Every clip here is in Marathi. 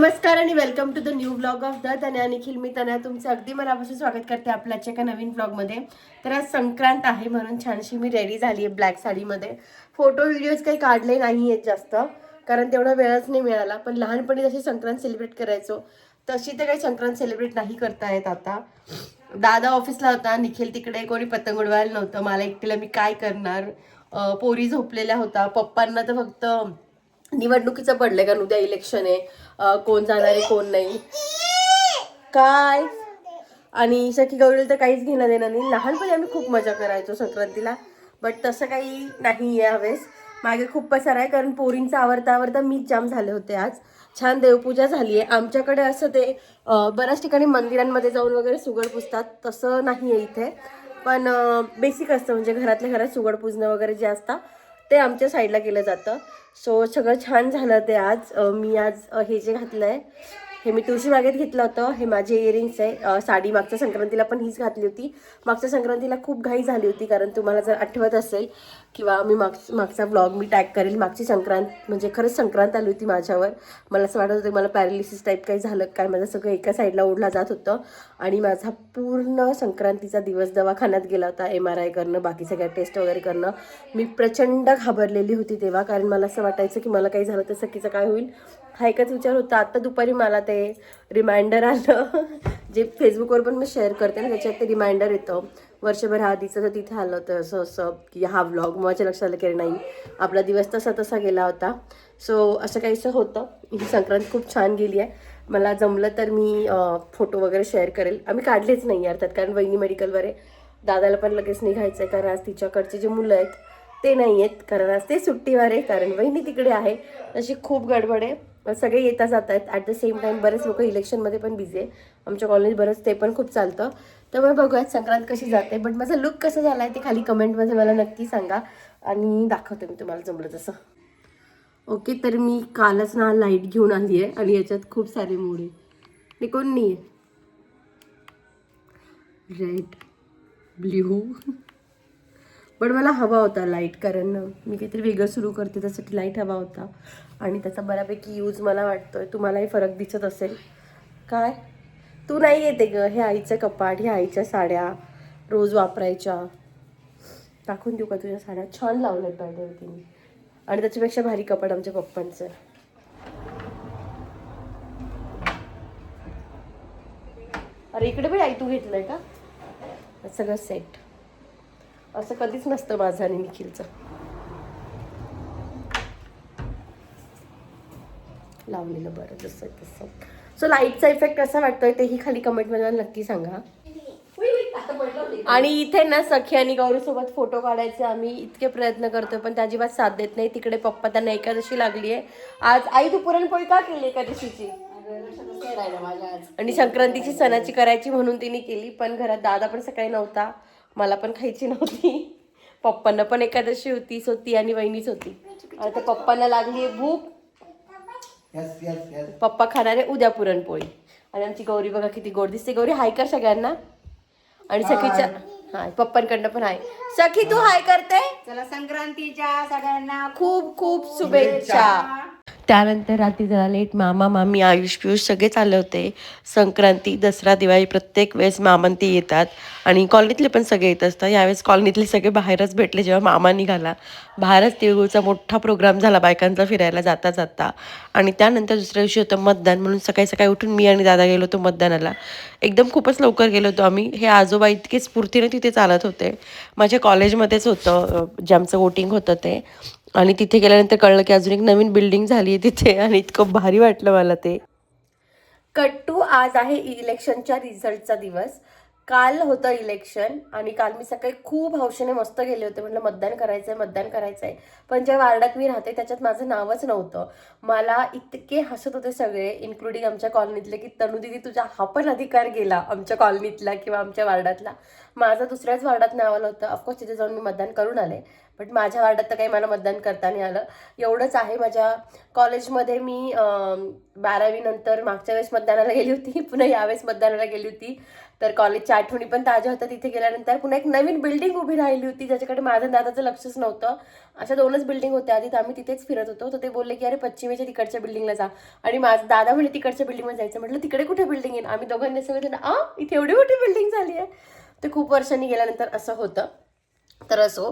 नमस्कार आणि welcome to the new blog of the Tanya Nikhil. मी तन्या तुमचं अगदी मनापासून स्वागत करते आपल्या एका नवीन ब्लॉगमध्ये. तर आज संक्रांत आहे म्हणून छानशी मी रेडी झाली आहे ब्लॅक साडीमध्ये. फोटो व्हिडिओज काही काढले नाही आहेत जास्त, कारण तेवढा वेळच नाही मिळाला. पण लहानपणी जशी संक्रांत सेलिब्रेट करायचो तशी तर काही संक्रांत सेलिब्रेट नाही करता येत आता. दादा ऑफिसला होता, निखिल तिकडे, कोणी पतंग उडवायला नव्हतं. मला एकटीला मी काय करणार. पोरी झोपलेल्या होता. पप्पांना तर फक्त निवडणुकीचं पडलंय कारण उद्या इलेक्शन आहे, कोण जाणार आहे कोण नाही काय. आणि सखी गौरीला तर काहीच घेणं देणं नाही. लहानपणी आम्ही खूप मजा करायचो संक्रांतीला, बट तसं काही नाही आहे यावेळेस. मागे खूप पसार आहे कारण पोरींचा आवडता आवडता मीच जाम झाले होते. आज छान देवपूजा झाली आहे आमच्याकडे. असं ते बऱ्याच ठिकाणी मंदिरांमध्ये जाऊन वगैरे सुगड पुजतात, तसं नाही आहे इथे. पण बेसिक असतं, म्हणजे घरातल्या घरात सुगड पूजणं वगैरे जे असतं ते आमच्या साईडला केलं जातं. सो सगळं छान झालं ते आज. मी आज हे जे घातलं आहे हे मी तुळशी बागेत घेतलं होतं. हे माझे इयरिंग्स आहे. साडी मागच्या संक्रांतीला पण हीच घातली होती. मागच्या संक्रांतीला खूप घाई झाली होती कारण तुम्हाला जर आठवत असेल किंवा मी मागचा ब्लॉग मी टॅग करेल. मागची संक्रांत म्हणजे खरंच संक्रांत आली होती माझ्यावर. मला असं वाटत होतं मला पॅरालिसिस टाईप काही झालं काय. माझं सगळं एका साईडला ओढला जात होतं आणि माझा पूर्ण संक्रांतीचा दिवस दवाखान्यात गेला होता. MRI करणं, बाकी सगळ्या टेस्ट वगैरे करणं. मी प्रचंड घाबरलेली होती तेव्हा, कारण मला असं वाटायचं की मला काही झालं तर सखीचं काय होईल हा एकच विचार होता. आता दुपारी मला ते रिमाइंडर आलं जे फेसबुकवर पण मी शेअर करते ना, त्याच्यात ते रिमाइंडर येतं वर्षभर आधीचं. तर तिथे आलं होतं असं असं की हा व्लॉग. माझ्या लक्षात आलं की नाही आपला दिवस तसा तसा गेला होता. सो असं काहीसं होतं. ही संक्रांत खूप छान गेली आहे. मला जमलं तर मी फोटो वगैरे शेअर करेल. आम्ही काढलेच नाही अर्थात, कारण वहिनी मेडिकलवर आहे. दादाला पण लगेच निघायचं आहे कारण आज तिच्याकडचे जे मुलं आहेत ते नाही आहेत, कारण आज ते सुट्टीवर आहे, कारण वहिनी तिकडे आहे. अशी खूप गडबड आहे. सगळे येता जात आहेत. ॲट द सेम टाईम बरेच लोक इलेक्शनमध्ये पण बिझी आहे आमच्या कॉलनीत. बरंच ते पण खूप चालतं. त्यामुळे बघूयात संक्रांत कशी जाते. बट माझा लुक कसं झाला आहे ते खाली कमेंटमध्ये मला नक्की सांगा आणि दाखवते मी तुम्हाला जमलं तसं. ओके, तर मी कालच ना लाईट घेऊन आली आहे आणि याच्यात खूप सारे मूड आहे. मी कोण नाही आहे. रेड, ब्ल्यू, पण मला हवा होता लाईट, कारण मी काहीतरी वेगळं सुरू करते त्यासाठी लाईट हवा होता आणि त्याचा बऱ्यापैकी यूज मला वाटतोय. तुम्हालाही फरक दिसत असेल. काय तू नाही येते ग. हे आईचं कपाट, ह्या आईच्या साड्या रोज वापरायच्या. टाकून देऊ का तुझ्या साड्या? छान लावल्यात पाहिजे तिने. आणि त्याच्यापेक्षा भारी कपाट आमच्या पप्पांचं. अरे इकडे पण आई तू घेतलंय का सगळं सेट? असं कधीच नसतं माझं आणि निखिलचं. लावलेलं बरं जसं तसं. सो लाईटचा इफेक्ट कसा वाटतोय तेही खाली कमेंटमध्ये मला नक्की सांगा. आणि इथे ना सखी आणि गौरी सोबत फोटो काढायचे आम्ही इतके प्रयत्न करतोय पण त्या अजिबात साथ देत नाही. तिकडे पप्पा त्यांना एकादशी लागली आहे आज. आई तू पुरणपोळी का केली एकादशीची? आणि संक्रांतीची सणाची करायची म्हणून तिने केली, पण घरात दादा पण सकाळी नव्हता, मला पण खायची नव्हती, पप्पांना पण एकादशी होती. सो ती आणि वहिनीच होती. आता पप्पांना लागली आहे भूक. पप्पा खाणार आहे उद्या पुरणपोळी. आणि आमची गौरी बघा किती गोड दिसते. गौरी हाय कर सगळ्यांना. आणि सखीच्या हाय पप्पांकडनं पण हाय. सखी तू हाय करते. चला संक्रांतीच्या सगळ्यांना खूप खूप शुभेच्छा. त्यानंतर रात्री जरा लेट मामा मामी आयुष पियुष सगळेच आले होते. संक्रांती दसरा दिवाळी प्रत्येक वेळेस मामांती येतात आणि कॉलनीतले पण सगळे येत असतात. यावेळेस कॉलनीतले सगळे बाहेरच भेटले जेव्हा मामा निघाला. बाहेरच तिळगुळचा मोठा प्रोग्राम झाला बायकांचा फिरायला जाता जाता. आणि त्यानंतर दुसऱ्या दिवशी होतं मतदान, म्हणून सकाळी सकाळी उठून मी आणि दादा गेलो होतो मतदानाला. एकदम खूपच लवकर गेलो होतो आम्ही. हे आजोबा इतके स्फूर्तीने तिथे चालत होते. माझ्या कॉलेजमध्येच होतं जे आमचं वोटिंग होतं ते. आणि तिथे गेल्यानंतर कळलं की अजून एक नवीन बिल्डिंग झाली आहे तिथे आणि इतकं भारी वाटलं मला ते. कट्टू आज आहे इलेक्शनच्या रिझल्टचा दिवस. काल होतं इलेक्शन आणि काल मी सकाळी खूप हौशेने मस्त गेले होते. म्हटलं मतदान करायचं आहे मतदान करायचं आहे. पण ज्या वार्डात मी राहते त्याच्यात माझं नावच नव्हतं. मला इतके हसत होते सगळे, इन्क्लुडिंग आमच्या कॉलनीतले, की तनू दीदी तुझा हा पण अधिकार गेला आमच्या कॉलनीतला किंवा आमच्या वार्डातला. माझं दुसऱ्याच वार्डात नाव आलं होतं. ऑफकोर्स तिथे जाऊन मी मतदान करून आले, बट माझ्या वार्डात तर काही मला मतदान करता नाही आलं. एवढंच आहे. माझ्या कॉलेजमध्ये मी 12वी नंतर मागच्या वेळेस मतदानाला गेली होती, पुन्हा यावेळेस मतदानाला गेली होती. तर कॉलेजच्या आठवणी पण ताज्या होत्या. तिथे गेल्यानंतर पुन्हा एक नवीन बिल्डिंग उभी राहिली होती ज्याच्याकडे माझं दादाचं लक्षच नव्हतं. अशा 2च बिल्डिंग होत्या. आधी आम्ही तिथेच फिरत होतो. तर ते बोलले की अरे पश्चिमेच्या तिकडच्या बिल्डिंगला जा, आणि माझा दादा म्हणे तिकडच्या बिल्डिंगमध्ये जायचं. म्हटलं तिकडे कुठे बिल्डिंग आहे? आम्ही दोघांनी सगळे इथे एवढी मोठी बिल्डिंग झाली आहे. ते खूप वर्षांनी गेल्यानंतर असं होतं. तर असो,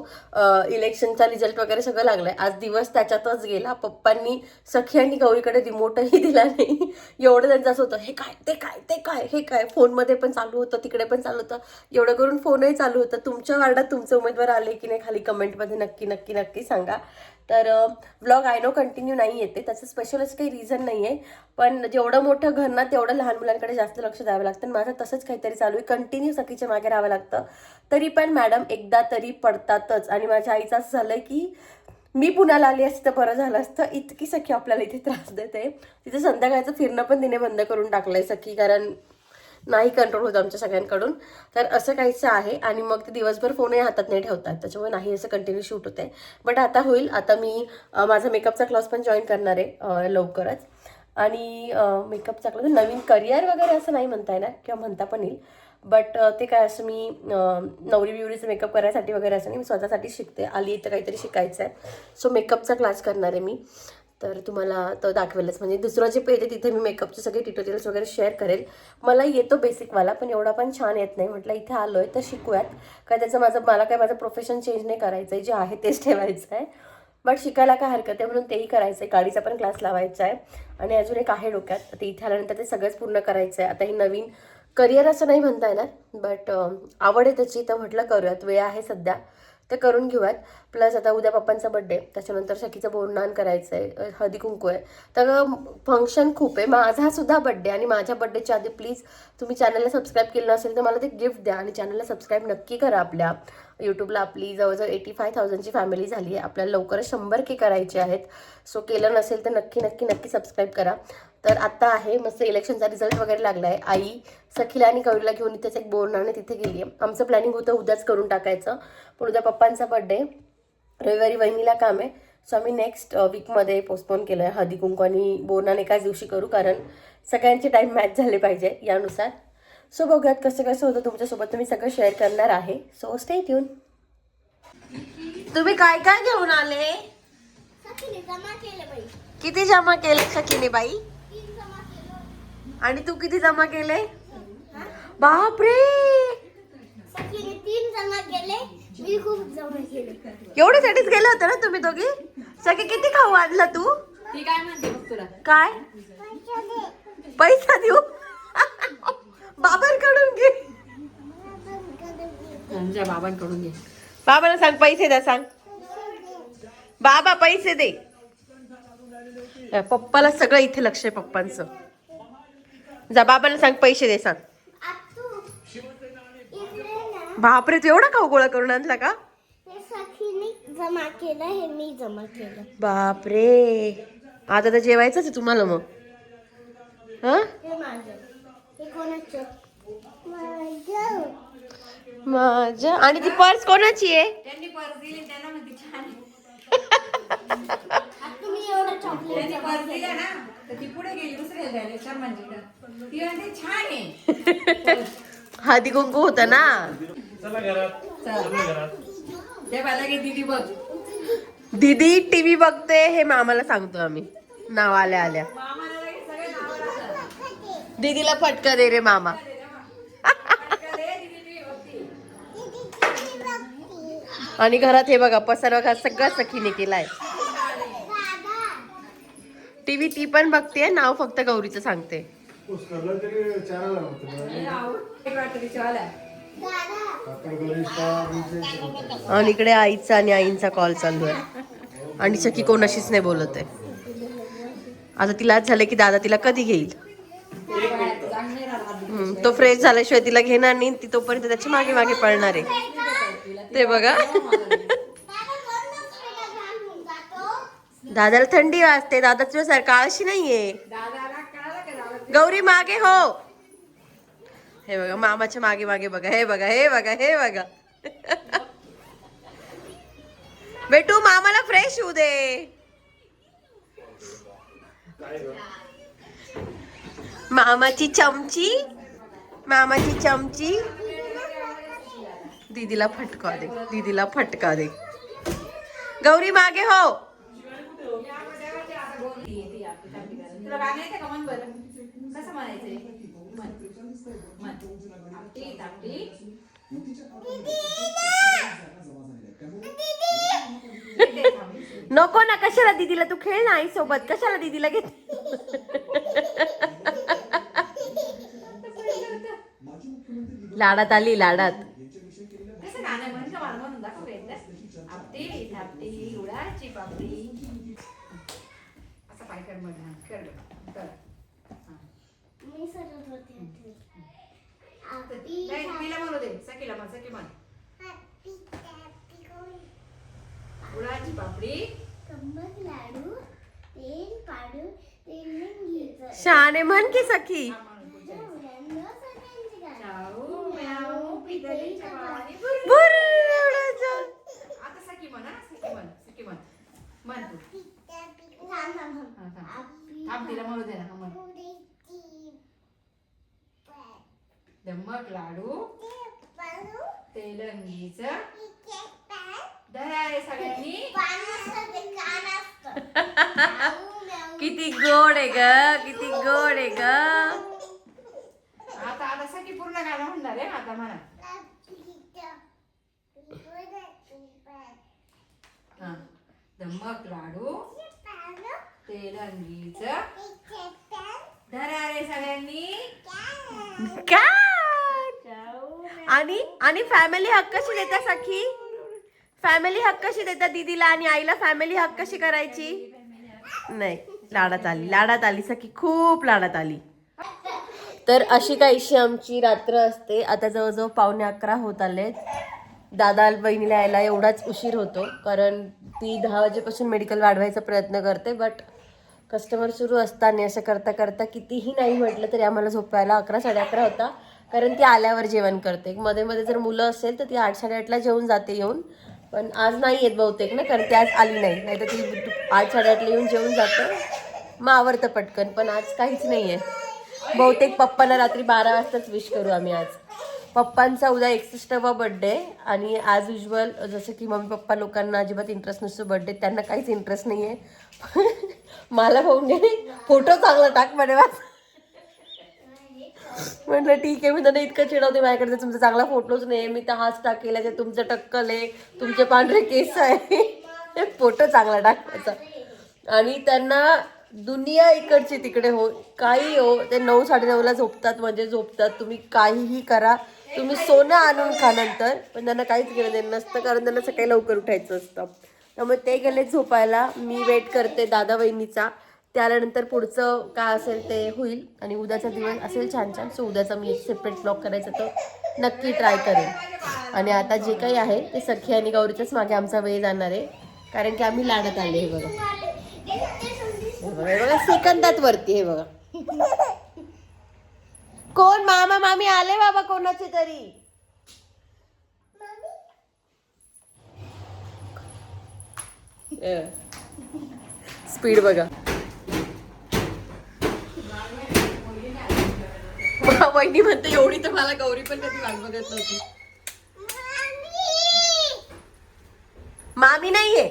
इलेक्शनचा रिझल्ट वगैरे सगळं लागलाय. आज दिवस त्याच्यातच गेला. पप्पांनी सखी आणि गौरीकडे रिमोटही दिला नाही. एवढं त्यांचं असं होतं, हे काय ते काय ते काय हे काय. फोनमध्ये पण चालू होतं, तिकडे पण चालू होतं, एवढं करून फोनही चालू होतं. तुमच्या वार्डात तुमचे उमेदवार आले की नाही खाली कमेंटमध्ये नक्की नक्की नक्की सांगा. तर व्लॉग आय नो कंटिन्यू नाही येते, त्याचं स्पेशल असं काही रिझन नाही आहे. पण जेवढं मोठं घर ना तेवढं लहान मुलांकडे जास्त लक्ष द्यावं लागतं. माझं तसंच काहीतरी चालू आहे, कंटिन्यू सखीच्या मागे राहावं लागतं. तरी पण मॅडम एकदा तरी पडतातच. आणि माझ्या आईचं असं झालं की मी पुण्याला आली असती तर बरं झालं असतं. इतकी सखी आपल्याला इथे त्रास देते. तिथे संध्याकाळचं फिरणं पण तिने बंद करून टाकलंय सखी, कारण नाही कंट्रोल होतं आमच्या सगळ्यांकडून. तर असं काहीचं आहे. आणि मग ते दिवसभर फोनही हातात नाही ठेवतात, त्याच्यामुळे नाही असं कंटिन्यू शूट होते. बट आता होईल. आता मी माझा मेकअपचा क्लास पण जॉईन करणार आहे लवकरच. आणि मेकअपचा क्लास नवीन करिअर वगैरे असं नाही म्हणता येणार किंवा म्हणता पण येईल. बट ते काय असं मी नवरी बिवरीचं मेकअप करायसाठी वगैरे असं नाही, मी स्वतःसाठी शिकते. आली तर काहीतरी शिकायचं आहे. सो मेकअपचा क्लास करणार आहे मी. तर तुम्हाला तो दाखवेलच. म्हणजे दुसरं जे पेज आहे तिथे मी मेकअपचे सगळे ट्युटोरियल्स वगैरे शेअर करेल. मला येतो बेसिकवाला, पण एवढा पण छान येत नाही. म्हटलं इथे आलो आहे तर शिकूयात. काय त्याचं मला काय माझं प्रोफेशन चेंज नाही करायचं आहे, जे आहे तेच ठेवायचं आहे. बट शिकायला काय हरकत आहे, म्हणून तेही करायचं आहे. गाडीचा पण क्लास लावायचा आहे. आणि अजून एक आहे डोक्यात, ते इथे आल्यानंतर ते सगळंच पूर्ण करायचं आहे. आता ही नवीन करिअर असं नाही म्हणता येणार, बट आवड आहे त्याची, तर म्हटलं करूयात. वेळ आहे सध्या ते करून घेऊयात. प्लस आता उद्या पप्पांचा बड्डे, त्याच्यानंतर सखीचं बोरनान करायचं आहे, हळदी कुंकू आहे. तर फंक्शन खूप आहे. माझा सुद्धा बड्डे, आणि माझ्या बड्डेच्या आधी प्लीज तुम्ही चॅनलला सबस्क्राईब केलं नसेल तर मला ते गिफ्ट द्या. आणि चॅनलला सबस्क्राईब नक्की करा. आपल्या यूट्यूबला आपली जवळजवळ 85,000ची फॅमिली झाली आहे. आपल्याला लवकरच 100K करायचे आहेत. सो केलं नसेल तर नक्की नक्की नक्की सबस्क्राईब करा. तर आता आहे मस्त इलेक्शनचा रिझल्ट वगैरे लागला आहे. आई सखीला आणि गौरीला घेऊन इथेच एक बोरनाने तिथे गेली आहे. आमचं प्लॅनिंग होतं उद्याच करून टाकायचं, पण उद्या पप्पांचा बड्डे, रविवारी वहिनीला काम आहे. सो आम्ही नेक्स्ट वीकमध्ये पोस्टपोन केलं आहे. हळदी कुंकू आणि बोरनान एकाच दिवशी करू, कारण सगळ्यांचे टाईम मॅच झाले पाहिजे यानुसार. सो बघूयात कसं कसं होतं. तुमच्यासोबत तुम्ही सगळं शेअर करणार आहे. So stay tune. तुम्ही काय काय घेऊन आले? किती जमा केले सखीने बाई? आणि तू किती जमा केले? बापरे, 3 जमा केले. मी खूप जमा केले. एवढ्यासाठीच गेले होते ना तुम्ही दोघी? सगळे किती खाऊ आणला तू? ती काय म्हणते बघ तुला. काय पैसा देऊ? बाबांकडून घे. आमच्या बाबांकडून घे. बाबाला सांग पैसे द्या. सांग बाबा पैसे दे. पप्पाला सगळं इथे लक्ष आहे पप्पांचं. जा बाबाला सांग पैसे दे. सांग. बापरे, तू एवढा खाऊ गोळा करून आणला का? हे सखीने जमा केलं, हे मी जमा केलं. बापरे, आता तर जेवायचंच आहे तुम्हाला मग. हा, हे माझं. हे कोणाचं? माझं. माझं. आणि ती पर्स कोणाची आहे? त्यांनी पर्स दिली, त्यांना म्हणते छान आहे. तुम्ही एवढं चॉकलेट त्यांनी पर्स दिला ना तर ती पुढे गेली दुसऱ्या द्यायला शर्मांजीकडे. ती म्हणते छान आहे. हळदी कुंकू होता ना. चला घरात. चला घरात. ते मला की दीदी बघ. दीदी टीव्ही बघते हे मामाला सांगतो आम्ही नाव आल्या आल्या. मामाला लगेच सगळे नावं लागतात. दीदीला फटका दे रे मामा. आणि घरात हे बघा पसारा वगैरे सगळं सखीने केलाय. टीव्ही ती पण बघते, नाव फक्त गौरीचं सांगते. आणि इकडे आईचा आणि आईंचा कॉल चालू आहे. आणि सखी कोणाशीच नाही बोलत आहे. आता तिला आज झालं की दादा तिला कधी घेईल. तो फ्रेश झाल्याशिवाय तिला घेणार नाही. ती तोपर्यंत त्याच्या मागे मागे पळणार आहे. ते बघा, दादाला थंडी वाजते. दादा तुझ्यासारखा आळशी नाहीये. गौरी मागे हो. हे बघा मामाच्या मागे मागे बघा. हे बघा हे बघा हे बघा. बेटू मामाला फ्रेश होऊ दे. मामाची चमची, मामाची चमची. दीदीला फटका दे, दीदीला फटका दे. गौरी मागे हो. तुला गाणं येतं का? म्हण बरं. कसं म्हणायचंय? म्हण. म्हण. आपटी, तापटी. नको ना, कशाला दीदीला? तू खेळ ना आई सोबत. कशाला दीदीला घेत? लाडात आली, लाडात. कसं गाणं म्हण का? मला म्हणून दाखव एकदा. आपटी, तापटी, उडाची पापडी. असं पाय कर मग. हा, कर बरं. कर. मी सरत होते. नाही, तिला म्हणू दे. सखीला म्हण, सखी म्हण. उडाची पापडी. कंबक लाडू तेल पाडू तेल घ्यायचं. शहाणे म्हण की सखी. हा, म्हणून पुढच्या वेळेस. मुलांना सगळ्यांची गाणी. चाऊ, म्याऊ, पितळीच्या पाणी. बुरडाचा. आता सखी म्हण, हा. सखी म्हण, सखी म्हण. म्हण तू. थांब, थांब, हा, थांब. थांब. आपली थांब, तिला म्हणू दे ना. हा, म्हण. पुरीची धम्मक लाडू पाडू तेलंगीचं तिचे पाय धरा रे सगळ्यांनी. पाण्याचं ते कान असतं. म्याऊ, म्याऊ. किती गोड आहे ग, किती गोड आहे ग. आता आता सखी पूर्ण गाणं म्हणणार आहे. आता म्हणा. हा. धम्मक लाडू तेलंगीचं धरा रे सगळ्यांनी. आणि आणि फॅमिली हक कशी देता सखी? फॅमिली हक कशी देता दीदीला आणि आईला? फॅमिली हक कशी करायची? नाही, लाडात आली, लाडात आली सखी, खूप लाडात आली. तर अशी काहीशी आमची रात्र असते. आता जवळजवळ 11:15 होत आलेत. दादा बहिणीला यायला एवढाच उशीर होतो, कारण ती 10 वाजेपासून मेडिकल वाढवायचा प्रयत्न करते. बट कस्टमर सुरू असताना असं करता करता कितीही नाही म्हटलं तरी आम्हाला झोपायला 11 साडेअकरा होता. कारण ती आल्यावर जेवण करते. मध्ये मध्ये जर मुलं असेल तर ती 8 साडेआठला जेवून जाते येऊन. पण आज नाही येत बहुतेक ना, कारण ती आज आली नाही. नाही तर ती 8 साडेआठला येऊन जेवून जातं, मग आवरतं पटकन. पण आज काहीच नाही आहे. बहुतेक पप्पांना रात्री 12 वाजताच विश करू आम्ही आज. पप्पांचा उद्या 61वा बर्थडे. आणि ॲज युजल जसं की मम्मी पप्पा लोकांना अजिबात इंटरेस्ट नसतो बर्थडे, त्यांना काहीच इंटरेस्ट नाही आहे. मला भाऊने फोटो चांगला टाक म्हणे. म्हटलं ठीक आहे. मी त्यांना इतकं चिडवते, माझ्याकडे तुमचा चांगला फोटोच नाही. मी तर हाच टाकेला जे तुमचं टक्कल आहे, तुमचे पांढरे केस आहे. फोटो चांगला टाकायचा. आणि त्यांना दुनिया इकडची तिकडे हो, काही हो, ते 9 साडेनऊला झोपतात म्हणजे झोपतात. तुम्ही काहीही करा, तुम्ही सोनं आणून खा नंतर, पण त्यांना काहीच घेणं देणं नसतं, कारण त्यांना सकाळी लवकर उठायचं असतं. त्यामुळे ते गेले झोपायला. मी वेट करते दादा वहिनीचा. त्यानंतर पुढचं काय असेल ते होईल. आणि उद्याचा दिवस असेल छान छान. सो उद्याचा मी एक सेपरेट ब्लॉग करायचा तर नक्की ट्राय करेन. आणि आता जे काही आहे ते सखी आणि गौरीच्याच मागे आमचा वेळ जाणार आहे, कारण की आम्ही लाडत आले. हे बघा, हे बघा सेकंदात वरती. हे बघा कोण मामा मामी आले बाबा कोणाचे तरी. स्पीड बघा. वहिनी म्हणते एवढी तर मला गौरी पण कधी वाट बघत नव्हती. मामी नाहीये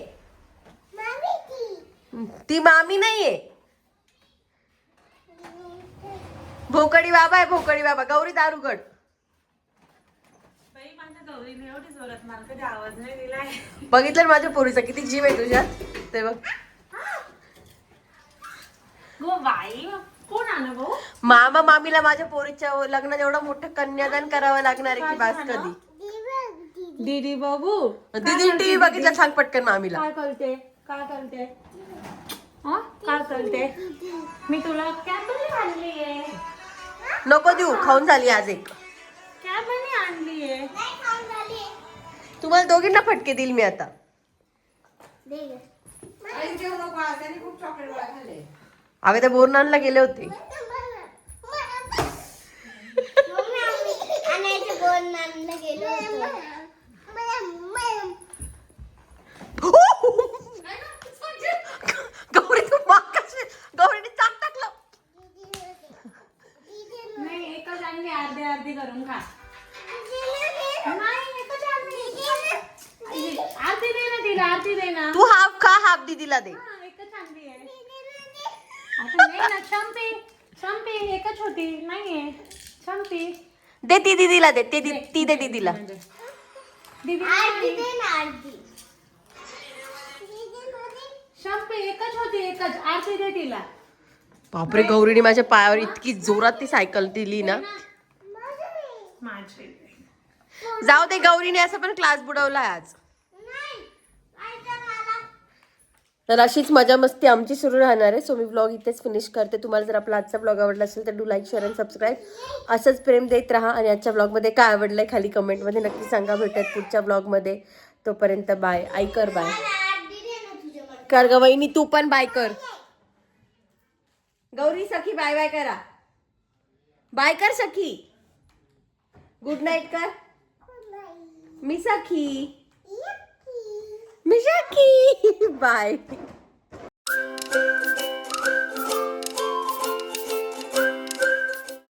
ती, मामी नाहीये. भोकडी बाबा आहे, भोकडी बाबा. गौरी दारुगड. बघितलं माझ्या पोरीचा किती जीव आहे तुझ्या. ते बघ मामा मामीला माझ्या पोरीच्या लग्नात एवढं मोठं कन्यादान करावं लागणार आहे की बास कधी. दीदी बाबू दीदी टीव्ही बघितलं, सांग पटकन मामीला. काय करते, काय करते, काय करते. मी तुला कॅबनी आणलीये. नको देऊ, खाऊन झाली आज एक. कॅबनी आणलीये. तुम्हाला दोघींना फटके देईल मी आता. आई जेवू नको आज, त्यांनी खूप चॉकलेट गोळा खाल्ले. अगं त्या बोरनानला गेले होते. आणायचं बोल नानला गेलो होतो. हो! तू हाफ खा, हाफ दीदीला दे. हा, एकच आणली आहे. आता नाही ना, शंपी एकच होती नाहीये. शंपी दे ती दीदीला दे, ती दे दीदीला. दीदी आरती दे ना आरती. शंपी एकच होती, एकच. आरती दे तिला. बापरे, गौरीने माझ्या पायावर इतकी जोरात ती सायकल दिली ना. माझी जाऊ दे, गौरीने असं पण क्लास बुडवलाय आज. तर अशीच मजा मस्ती आमची सुरू राहणार आहे. सो मी ब्लॉग इथेच फिनिश करते. तुम्हाला जर आपला आजचा ब्लॉग आवडला असेल तर डू लाईक, शेअर आणि सबस्क्राईब. असंच प्रेम देत राहा. आणि आजच्या ब्लॉगमध्ये काय आवडलंय खाली कमेंटमध्ये नक्की सांगा. भेटत पुढच्या ब्लॉगमध्ये. तोपर्यंत बाय. आई कर बाय. आरती दे ना तुझ्या मला. कर ग वहिनी, तू पण बाय कर. गौरी सखी बाय बाय करा. बाय कर सखी. गुड नाईट कर. मी सखी. मी सखी. बाय.